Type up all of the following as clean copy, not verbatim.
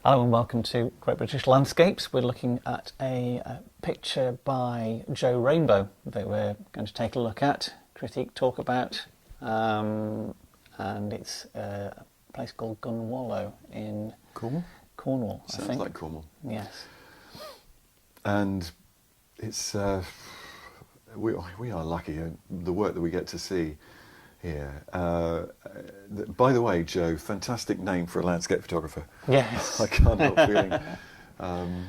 Hello and welcome to Great British Landscapes. We're looking at a picture by Joe Rainbow that we're going to take a look at, critique, talk about, and it's a place called Gunwalloe in Cornwall. I Sounds think. like Cornwall. Yes. And it's we are lucky. The work that we get to see here. By the way, Joe, fantastic name for a landscape photographer. Yes. I can't help feeling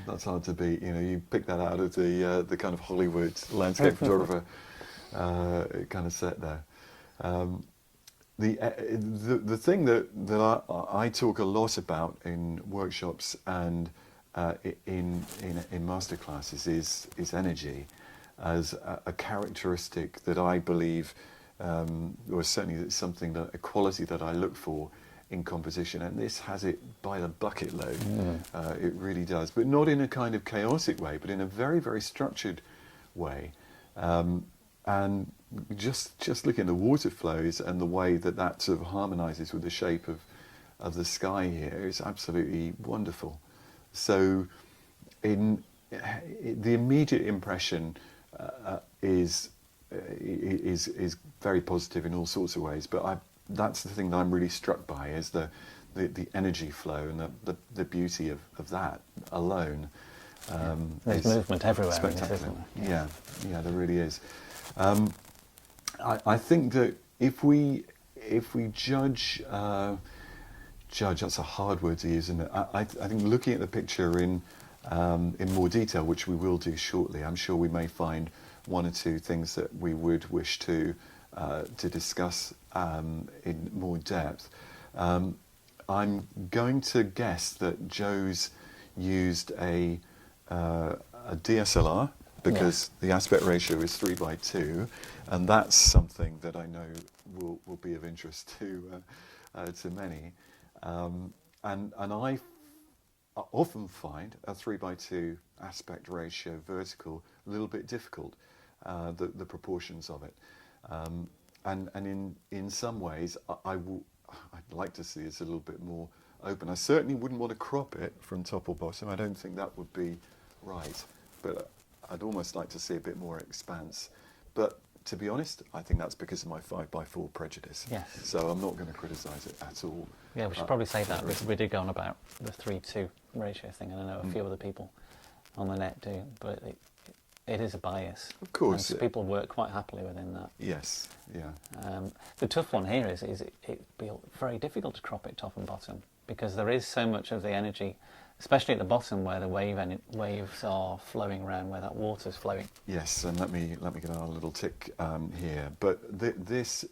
that's hard to beat. You know, you pick that out of the kind of Hollywood landscape photographer kind of set there. The thing that I talk a lot about in workshops and in masterclasses is energy as a characteristic that I believe, or certainly it's something that a quality that I look for in composition, and this has it by the bucket load. It really does, but not in a kind of chaotic way, but in a very, very structured way. And just looking at the water flows and the way that sort of harmonises with the shape of the sky here is absolutely wonderful. So, the immediate impression is very positive in all sorts of ways. But that's the thing that I'm really struck by is the energy flow and the beauty of that alone. There's movement everywhere. Spectacular. Isn't there? Yeah, there really is. I think that if we judge, that's a hard word to use, isn't it? I think looking at the picture in more detail, which we will do shortly, I'm sure we may find one or two things that we would wish to discuss in more depth. I'm going to guess that Joe's used a DSLR because the aspect ratio is 3:2, and that's something that I know will be of interest to many. And I often find a 3:2 aspect ratio vertical a little bit difficult, the proportions of it. And in some ways, I'd like to see it a little bit more open. I certainly wouldn't want to crop it from top or bottom. I don't think that would be right. But I'd almost like to see a bit more expanse. But to be honest, I think that's because of my 5:4 prejudice. Yes. So I'm not going to criticise it at all. Yeah, we should probably say that. We did go on about the 3:2 ratio thing, and I know a few other people on the net do, but it is a bias. Of course. And people work quite happily within that. Yes, yeah. The tough one here is it'd be very difficult to crop it top and bottom because there is so much of the energy, especially at the bottom where the waves are flowing around, where that water's flowing. Yes, and let me get on a little tick here. But this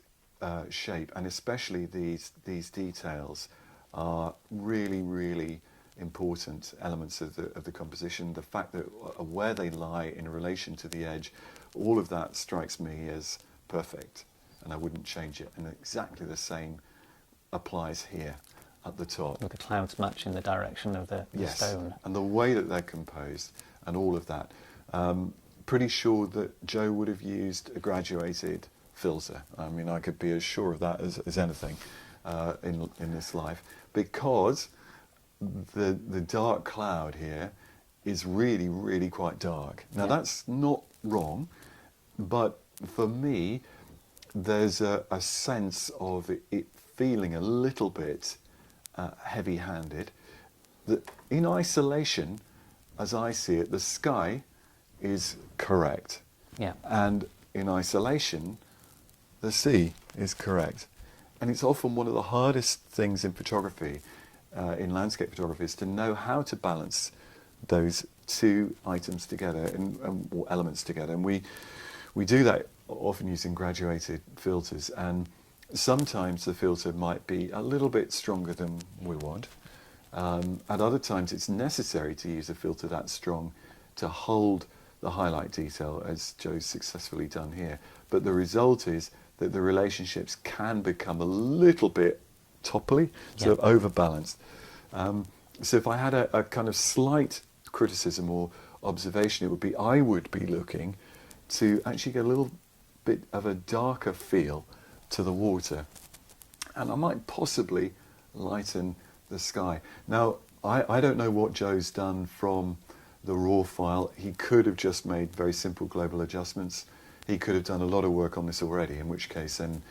shape, and especially these details, are really, really important elements of the composition. The fact that where they lie in relation to the edge, all of that strikes me as perfect, and I wouldn't change it. And exactly the same applies here at the top. With the clouds matching the direction of the stone. And the way that they're composed and all of that. Pretty sure that Joe would have used a graduated filter. I mean, I could be as sure of that as anything in this life, because the dark cloud here is really, really quite dark. Now that's not wrong, but for me, there's a sense of it feeling a little bit heavy-handed. That in isolation, as I see it, the sky is correct. Yeah. And in isolation, the sea is correct. And it's often one of the hardest things in photography, in landscape photography, is to know how to balance those two items together or elements together. And we do that often using graduated filters. And sometimes the filter might be a little bit stronger than we want. At other times, it's necessary to use a filter that strong to hold the highlight detail, as Joe's successfully done here. But the result is that the relationships can become a little bit topply, sort of overbalanced. So if I had a kind of slight criticism or observation, it would be I would be looking to actually get a little bit of a darker feel to the water, and I might possibly lighten the sky. Now, I don't know what Joe's done from the raw file. He could have just made very simple global adjustments. He could have done a lot of work on this already, in which case then,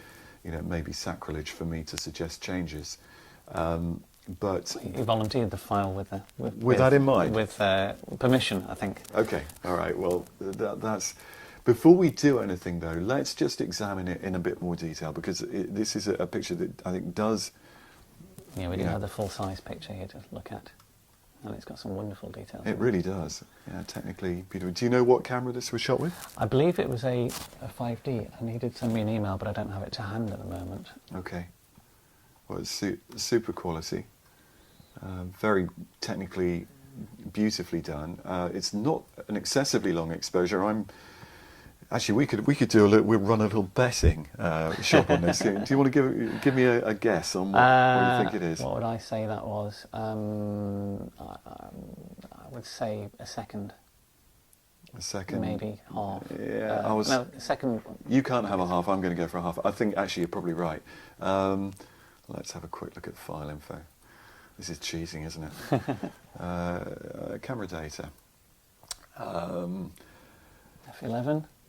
it may be sacrilege for me to suggest changes. But He volunteered the file with that in mind? with permission, I think. okay, all right. Well, that's. Before we do anything, though, let's just examine it in a bit more detail, because this is a picture that I think does. Yeah, we do have the full-size picture here to look at, and it's got some wonderful details. It really does. Yeah, technically beautiful. Do you know what camera this was shot with? I believe it was a 5D, and he did send me an email, but I don't have it to hand at the moment. Okay. Well, it's super quality. Very technically beautifully done. It's not an excessively long exposure. Actually, we could do we'll run a little betting shop on this. Do you want to give me a guess on what you think it is? What would I say that was? I would say a second. A second. Maybe half. Yeah, no, a second. You can't have a half. I'm going to go for a half. I think actually you're probably right. Let's have a quick look at the file info. This is cheating, isn't it? Camera data. F11.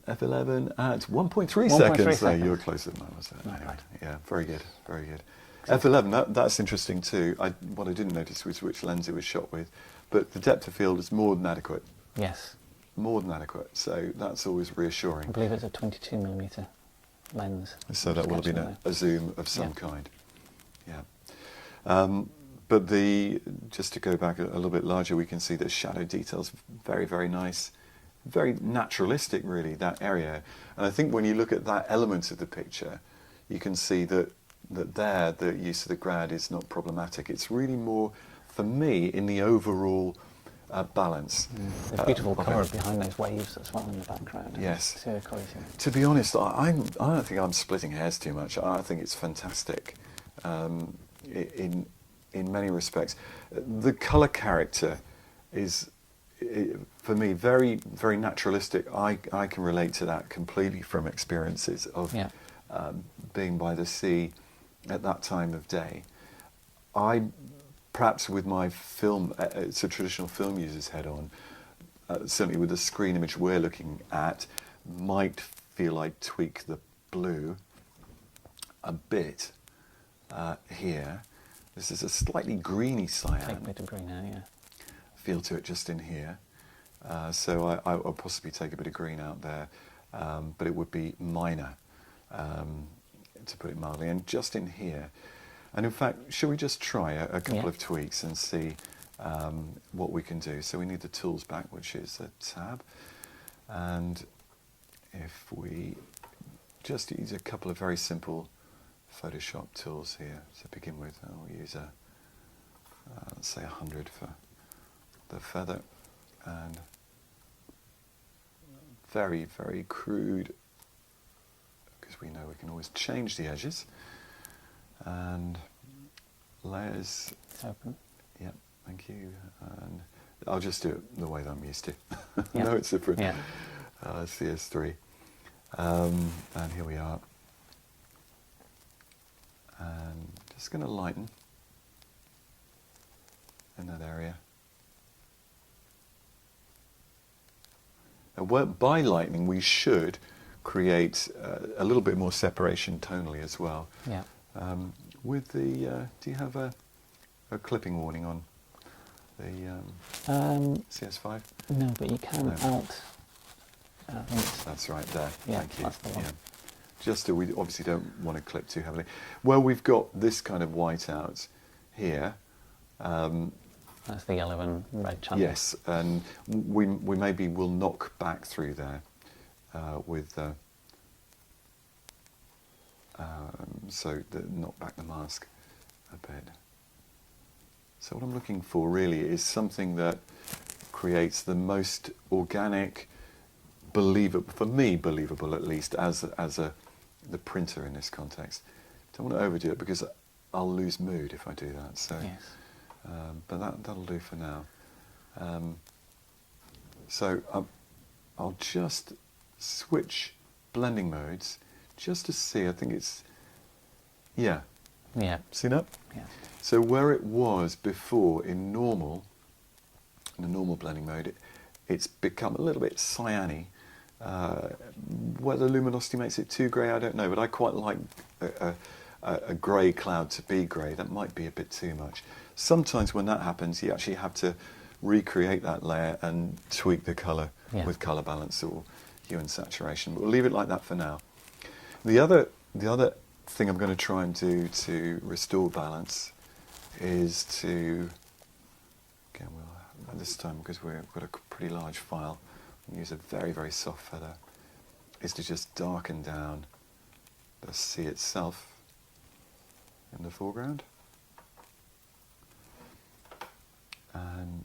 F11 at 1.3 seconds. 1.3 There, you were seconds. closer than I was. Not Anyway, bad. yeah, very good, very good. F11, that's interesting too. What I didn't notice was which lens it was shot with, but the depth of field is more than adequate. Yes. More than adequate, so that's always I reassuring. believe it's a 22mm lens. So that will have been Catching a zoom of some Yeah. kind. Yeah. But just to go back a little bit larger, we can see that shadow details very, very nice. Very naturalistic, really, that area. And I think when you look at that element of the picture, you can see that the use of the grad is not problematic. It's really more, for me, in the overall balance. There's beautiful colour behind those waves as well in the background. Yes. Turquoise. To be honest, I don't think I'm splitting hairs too much. I think it's fantastic in many respects. The colour character is, for me, very, very naturalistic. I can relate to that completely from experiences of being by the sea at that time of day. Perhaps with my film, it's a traditional film user's head on, certainly with the screen image we're looking at, might feel I'd tweak the blue a bit here. This is a slightly greeny cyan. Take a bit of green out, yeah. Feel to it just in here. So I'll possibly take a bit of green out there, but it would be minor, to put it mildly, and just in here. And in fact, shall we just try a couple of tweaks and see what we can do? So we need the tools back, which is a tab. And if we just use a couple of very simple Photoshop tools here to begin with, I'll use let's say 100 for the feather, and very, very crude, because we know we can always change the edges. And layers. It's open. Yeah, thank you. And I'll just do it the way that I'm used to. Yeah. No, it's different. Yeah. CS3. And here we are. And just going to lighten in that area. Now, by lightening, we should create a little bit more separation tonally as well. Yeah. With the, do you have a clipping warning on the CS5? No, but you can alt. I think it's, That's right there. Yeah, Thank you. that's the one. Yeah. Just we obviously don't want to clip too heavily. Well, we've got this kind of whiteout here. that's the yellow and red channel. Yes, and we maybe will knock back through there with so knock back the mask a bit. So what I'm looking for really is something that creates the most organic, believable, for me believable at least, as the printer in this context. Don't want to overdo it because I'll lose mood if I do that. So, Yes. but that'll do for now. So I'll just switch blending modes just to see. I think it's Yeah. See that? Yeah. So where it was before in the normal blending mode, it's become a little bit cyany. Whether luminosity makes it too grey, I don't know, but I quite like a grey cloud to be grey. That might be a bit too much. Sometimes when that happens, you actually have to recreate that layer and tweak the colour with colour balance or hue and saturation. But we'll leave it like that for now. The other thing I'm going to try and do to restore balance is to, again, this time because we've got a pretty large file, we'll use a very, very soft feather, is to just darken down the sea itself in the foreground. And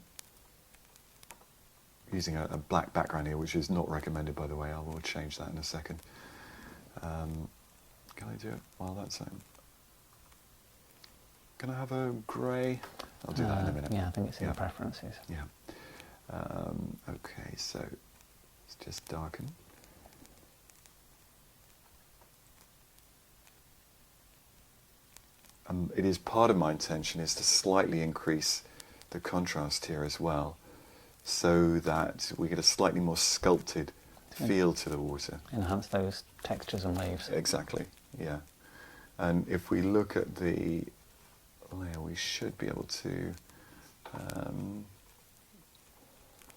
using a black background here, which is not recommended, by the way. I will change that in a second. Can I do it while that's on? Can I have a grey? I'll do that in a minute. Yeah, I think it's in the preferences. Yeah. Okay, so let's just darken. It is part of my intention is to slightly increase the contrast here as well, so that we get a slightly more sculpted feel to the water. Enhance those textures and waves. Exactly, yeah. And if we look at the layer, we should be able to...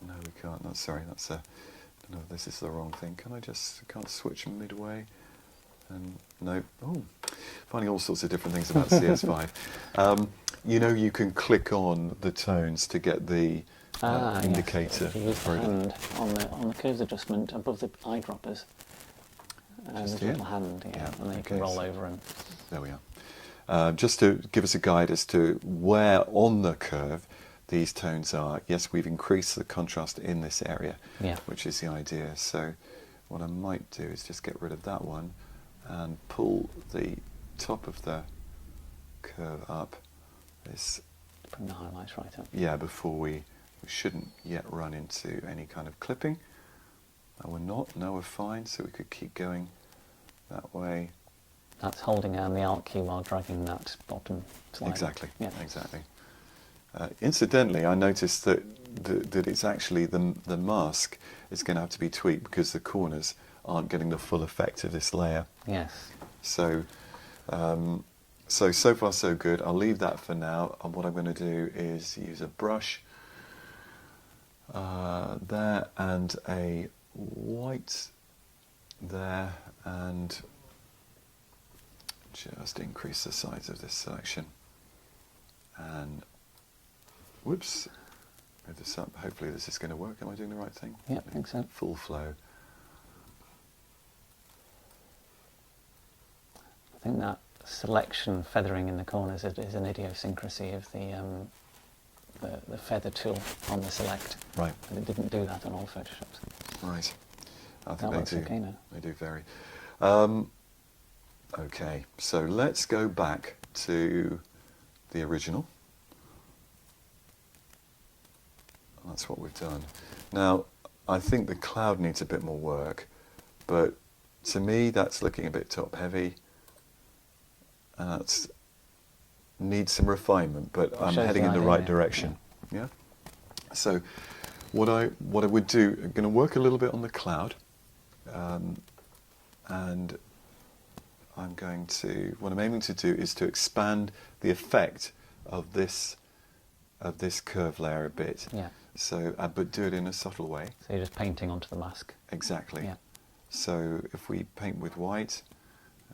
no, we can't. No, sorry, that's a... No, this is the wrong thing. Can I just... can't switch midway? And no. Oh, finding all sorts of different things about CS5. You know, you can click on the tones to get the indicator. Yes. If you use the hand on the curves adjustment above the eyedroppers. There's a little hand, and then you can roll over and... There we are. Just to give us a guide as to where on the curve these tones are. Yes, we've increased the contrast in this area, which is the idea. So what I might do is just get rid of that one and pull the top of the curve up. This, bring the highlights right up. Yeah, before we shouldn't yet run into any kind of clipping. No, we're not. No, we're fine. So we could keep going that way. That's holding down the Alt key while dragging that bottom slightly. Exactly. Yeah. Exactly. Incidentally, I noticed that it's actually the mask is going to have to be tweaked because the corners aren't getting the full effect of this layer. Yes. So, so far so good. I'll leave that for now. And what I'm going to do is use a brush there and a white there, and just increase the size of this selection. And whoops, move this up. Hopefully this is going to work. Am I doing the right thing? Yeah, I think so. Full flow. I think that selection feathering in the corners is an idiosyncrasy of the feather tool on the select. Right. And it didn't do that on all Photoshops. Right. I think that they looks do. okay now. They do vary. Okay, so let's go back to the original. That's what we've done. Now, I think the cloud needs a bit more work, but to me that's looking a bit top heavy, and that needs some refinement, but I'm heading in the right direction. Yeah. So what I would do, I'm going to work a little bit on the cloud, and what I'm aiming to do is to expand the effect of this curve layer a bit. Yeah. So, but do it in a subtle way. So you're just painting onto the mask. Exactly. Yeah. So if we paint with white,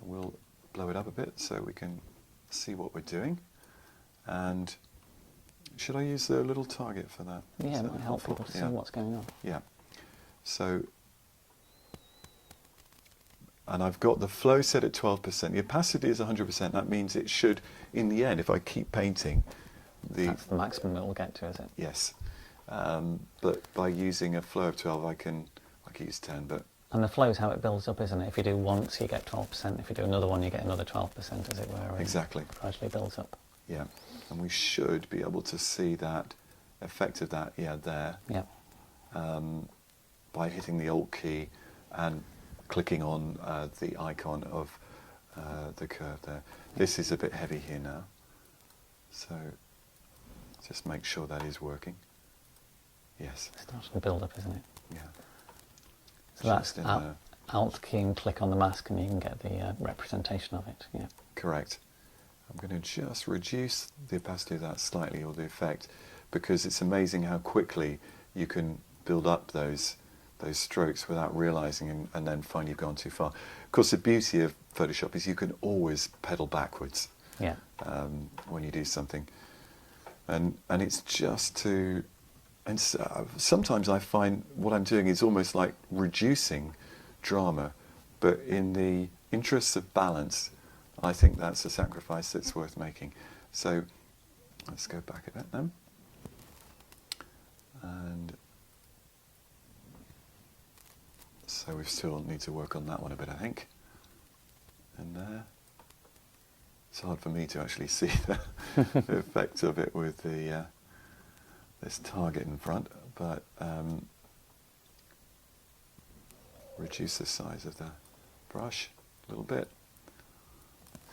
we'll blow it up a bit so we can see what we're doing. And should I use the little target for that? Yeah, it might help people to see what's going on. Yeah. So, and I've got the flow set at 12%. The opacity is 100%. That means it should, in the end, if I keep painting, that's the maximum it will get to, is it? Yes. But by using a flow of 12, I can use 10. But and the flow is how it builds up, isn't it? If you do once, you get 12%. If you do another one, you get another 12%, as it were. Exactly. It gradually builds up. Yeah. And we should be able to see that effect of that, there. Yeah. By hitting the Alt key and clicking on the icon of the curve there. This is a bit heavy here now, so just make sure that is working. Yes. It's starting to build up, isn't it? Yeah. So that's Alt key and click on the mask and you can get the representation of it. Yeah. Correct. I'm going to just reduce the opacity of that slightly, or the effect, because it's amazing how quickly you can build up those strokes without realising, and then find you've gone too far. Of course, the beauty of Photoshop is you can always pedal backwards. Yeah. When you do something, and it's just to, and sometimes I find what I'm doing is almost like reducing drama, but in the interests of balance, I think that's a sacrifice that's worth making. So let's go back a bit then, and so we still need to work on that one a bit, I think. And there, it's hard for me to actually see the effect of it with the this target in front, but reduce the size of the brush a little bit.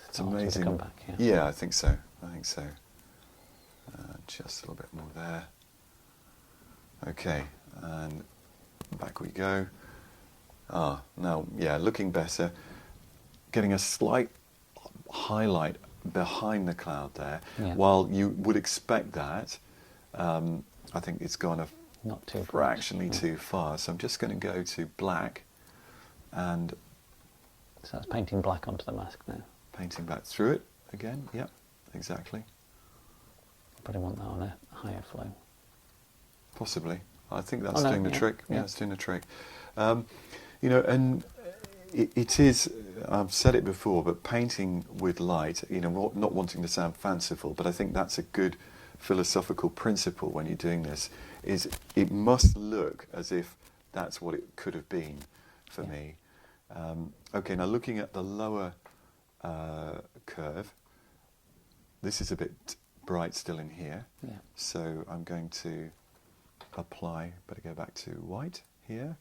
It's amazing. To come back, yeah. Yeah, I think so. Just a little bit more there. Okay, and back we go. Now, yeah, looking better. Getting a slight highlight behind the cloud there. Yeah. While you would expect that, I think it's gone not too fractionally too far. So I'm just going to go to black, and so that's painting black onto the mask now. Painting back through it again. Yep, exactly. But I want that on a higher flow. Possibly. I think that's doing the trick. Yeah, it's doing the trick. You know, and it is, I've said it before, but painting with light, you know, not wanting to sound fanciful, but I think that's a good philosophical principle when you're doing this, is it must look as if that's what it could have been for me. Okay, now looking at the lower curve, this is a bit bright still in here, so I'm going to apply, better go back to white here,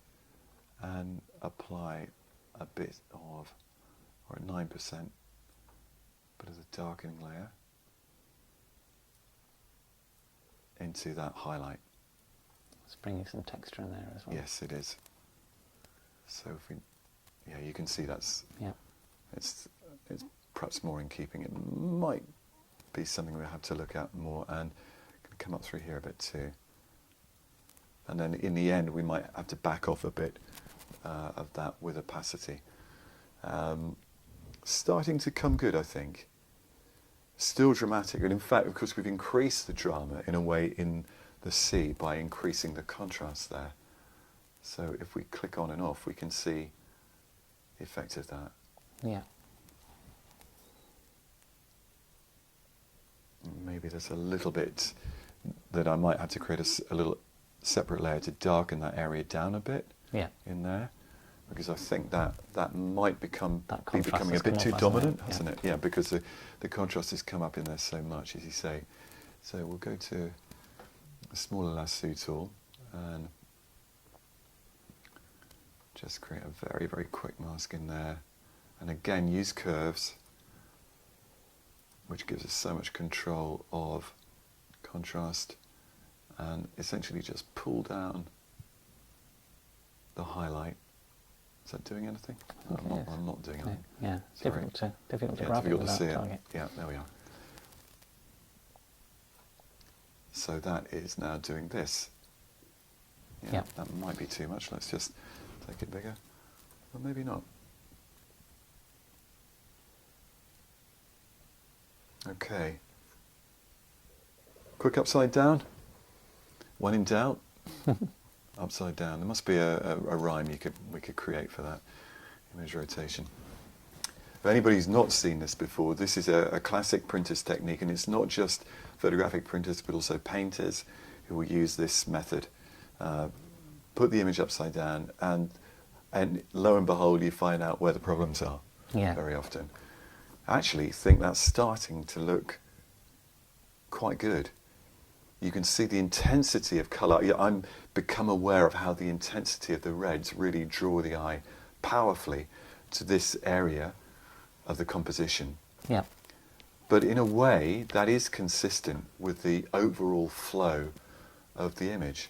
and apply a bit of, or 9%, bit of the darkening layer into that highlight. It's bringing some texture in there as well. Yes, it is. So if we, yeah, you can see that's, it's perhaps more in keeping. It might be something we have to look at more, and come up through here a bit too. And then in the end, we might have to back off a bit of that with opacity. Starting to come good, I think. Still dramatic, and in fact, of course, we've increased the drama in a way in the sea by increasing the contrast there. So if we click on and off, we can see the effect of that. Yeah. Maybe there's a little bit that I might have to create a little separate layer to darken that area down a bit in there, because I think that might be becoming a bit too dominant, hasn't it? Yeah, because the contrast has come up in there so much, as you say. So we'll go to a smaller lasso tool and just create a very, very quick mask in there. And again, use curves, which gives us so much control of contrast, and essentially just pull down the highlight. Is that doing anything? I'm not doing anything. Yeah, it's difficult to grab difficult it to see it. target. Yeah, there we are. So that is now doing this. Yeah, that might be too much. Let's just take it bigger. Or maybe not. Okay. Quick upside down. When in doubt, upside down. There must be a rhyme we could create for that image rotation. If anybody's not seen this before, this is a classic printer's technique, and it's not just photographic printers but also painters who will use this method. Put the image upside down, and lo and behold, you find out where the problems are very often. I actually think that's starting to look quite good. You can see the intensity of colour. I'm become aware of how the intensity of the reds really draw the eye powerfully to this area. of the composition. Yeah. But in a way, that is consistent with the overall flow of the image.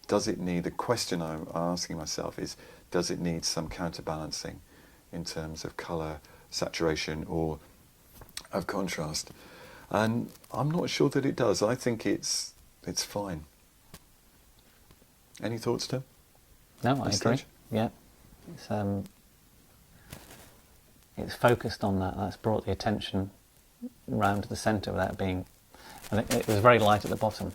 Does it need, the question I'm asking myself is, does it need some counterbalancing in terms of colour, saturation, or of contrast? And I'm not sure that it does. I think it's fine. Any thoughts, Tim? No, I agree. Stage? Yeah. It's focused on that. That's brought the attention round to the centre without being... And it was very light at the bottom.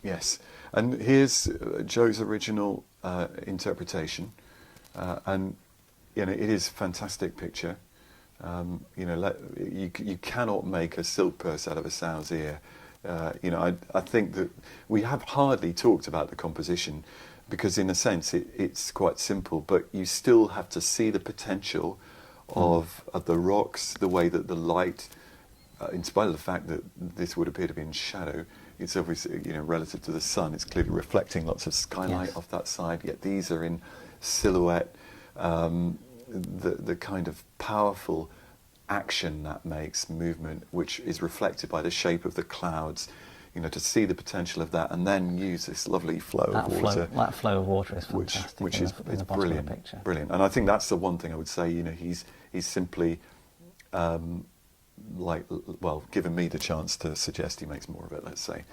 Yes. And here's Joe's original interpretation. And, you know, it is a fantastic picture. You know, you cannot make a silk purse out of a sow's ear. You know, I think that we have hardly talked about the composition because, in a sense, it's quite simple, but you still have to see the potential of the rocks, the way that the light, in spite of the fact that this would appear to be in shadow, it's obviously, you know, relative to the sun, it's clearly reflecting lots of skylight off that side, yet these are in silhouette. The kind of powerful action that makes movement, which is reflected by the shape of the clouds, you know, to see the potential of that and then use this lovely flow of water. That flow of water is fantastic. Which is brilliant. Picture. Brilliant. And I think that's the one thing I would say, you know, he's simply given me the chance to suggest he makes more of it, let's say.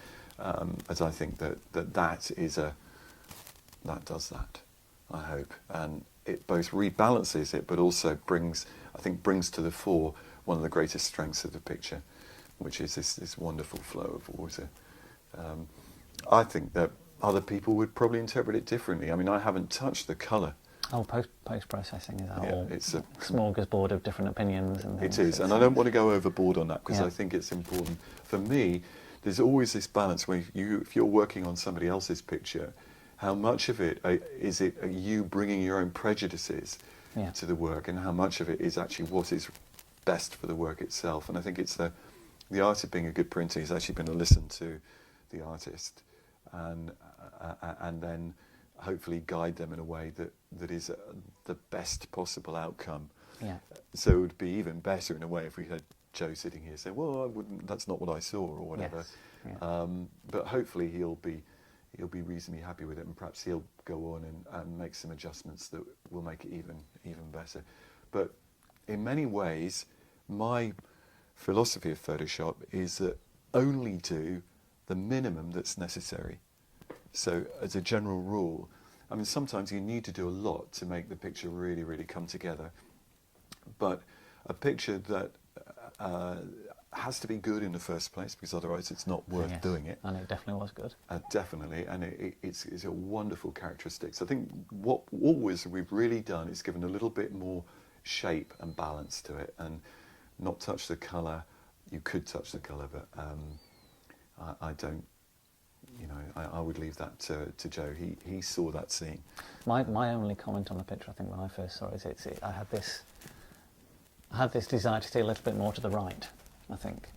As I think that does that, I hope. And it both rebalances it, but also brings to the fore one of the greatest strengths of the picture, which is this wonderful flow of water. I think that other people would probably interpret it differently. I mean, I haven't touched the colour. Oh, post-processing is all it's a smorgasbord of different opinions. And it is, and I don't want to go overboard on that because I think it's important. For me, there's always this balance where if you're working on somebody else's picture, how much of it is you bringing your own prejudices to the work, and how much of it is actually what is best for the work itself. And I think it's the art of being a good printer is actually going to listen to the artist and then hopefully guide them in a way that is the best possible outcome. Yeah. So it would be even better in a way if we had Joe sitting here saying, "Well, that's not what I saw," or whatever. Yes. Yeah. But hopefully he'll be reasonably happy with it, and perhaps he'll go on and make some adjustments that will make it even better. But in many ways, my philosophy of Photoshop is that only do the minimum that's necessary. So as a general rule, I mean, sometimes you need to do a lot to make the picture really, really come together. But a picture that has to be good in the first place, because otherwise it's not worth doing it. And it definitely was good. Definitely, and it's a wonderful characteristic. So I think what always we've really done is given a little bit more shape and balance to it, and not touch the colour. You could touch the colour, but I don't. You know, I would leave that to Joe. He saw that scene. My only comment on the picture, I think, when I first saw it, I had this desire to see a little bit more to the right. I think.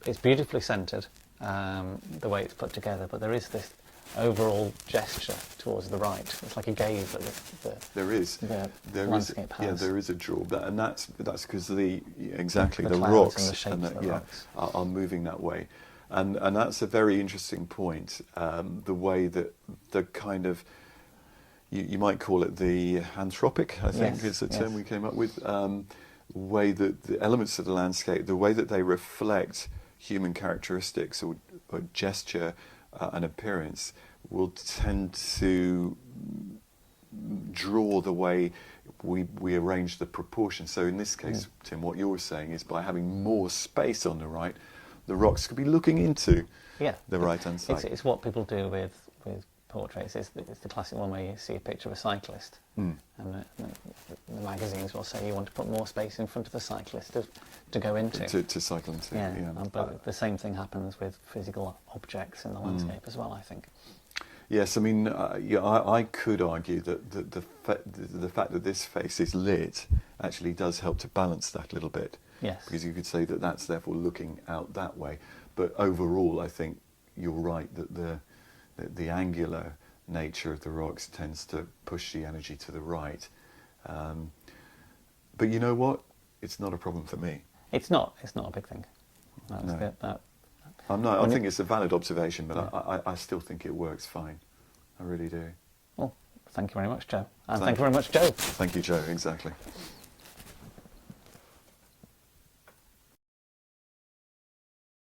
It's beautifully centred, the way it's put together, but there is this overall gesture towards the right. It's like a gaze that the landscape has. Yeah, there is a draw, and that's because the clouds rocks and the rocks are moving that way, and that's a very interesting point. The way that the kind of you might call it the anthropic, I think is the term we came up with. Way that the elements of the landscape, the way that they reflect human characteristics or gesture and appearance, will tend to draw the way we arrange the proportion. So in this case, Tim, what you're saying is by having more space on the right, the rocks could be looking into the right-hand side. It's what people do with portraits. It's the classic one where you see a picture of a cyclist, and the magazines will say you want to put more space in front of the cyclist to go into. To cycle into. But the same thing happens with physical objects in the landscape as well, I think. Yes, I mean, I could argue that the fact that this face is lit actually does help to balance that a little bit. Yes. Because you could say that that's therefore looking out that way. But overall, I think you're right that the angular nature of the rocks tends to push the energy to the right. But you know what? It's not a problem for me. It's not a big thing. That's No. good. I think it's a valid observation, but I still think it works fine. I really do. Well, thank you very much, Joe. And thank you very much, Joe. Thank you, Joe. Exactly.